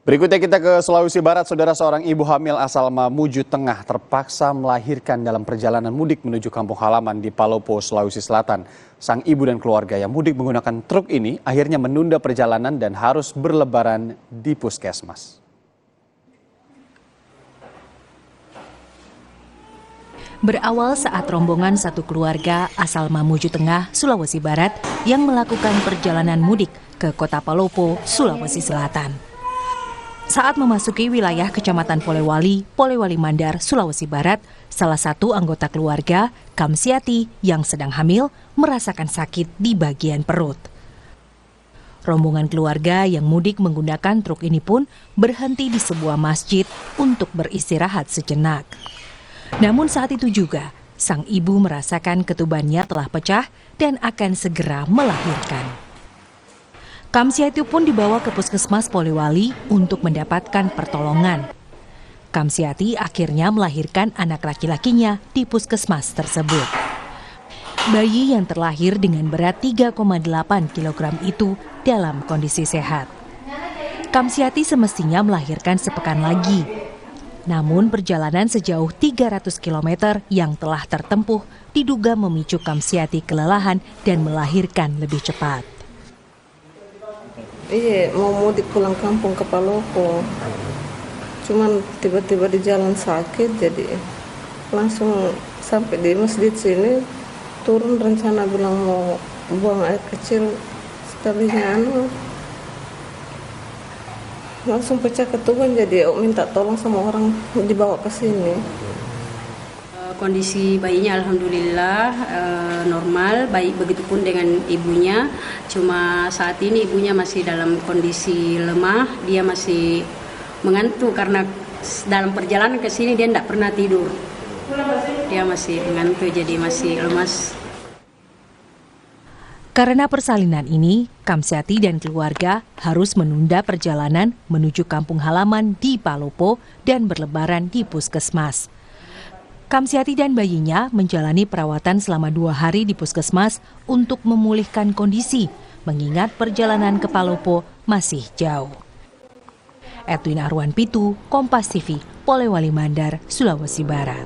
Berikutnya kita ke Sulawesi Barat. Saudara, seorang ibu hamil asal Mamuju Tengah terpaksa melahirkan dalam perjalanan mudik menuju kampung halaman di Palopo, Sulawesi Selatan. Sang ibu dan keluarga yang mudik menggunakan truk ini akhirnya menunda perjalanan dan harus berlebaran di puskesmas. Berawal saat rombongan satu keluarga asal Mamuju Tengah, Sulawesi Barat yang melakukan perjalanan mudik ke kota Palopo, Sulawesi Selatan. Saat memasuki wilayah Kecamatan Polewali, Polewali Mandar, Sulawesi Barat, salah satu anggota keluarga, Kamsiati, yang sedang hamil, merasakan sakit di bagian perut. Rombongan keluarga yang mudik menggunakan truk ini pun berhenti di sebuah masjid untuk beristirahat sejenak. Namun saat itu juga, sang ibu merasakan ketubannya telah pecah dan akan segera melahirkan. Kamsiati pun dibawa ke puskesmas Polewali untuk mendapatkan pertolongan. Kamsiati akhirnya melahirkan anak laki-lakinya di puskesmas tersebut. Bayi yang terlahir dengan berat 3,8 kg itu dalam kondisi sehat. Kamsiati semestinya melahirkan sepekan lagi. Namun perjalanan sejauh 300 km yang telah tertempuh diduga memicu Kamsiati kelelahan dan melahirkan lebih cepat. Iya, mau mudik pulang kampung ke Palopo. Cuman tiba-tiba di jalan sakit, jadi langsung sampai di masjid sini, turun rencana bilang mau buang air kecil, sekalinya langsung pecah ketuban, jadi minta tolong sama orang dibawa ke sini. Kondisi bayinya alhamdulillah normal, baik begitupun dengan ibunya. Cuma saat ini ibunya masih dalam kondisi lemah, dia masih mengantuk karena dalam perjalanan ke sini dia tidak pernah tidur. Dia masih mengantuk, jadi masih lemas. Karena persalinan ini, Kamsiati dan keluarga harus menunda perjalanan menuju kampung halaman di Palopo dan berlebaran di puskesmas. Kamsiati dan bayinya menjalani perawatan selama 2 hari di puskesmas untuk memulihkan kondisi, mengingat perjalanan ke Palopo masih jauh. Edwin Arwan Pitu, Kompas TV, Polewali Mandar, Sulawesi Barat.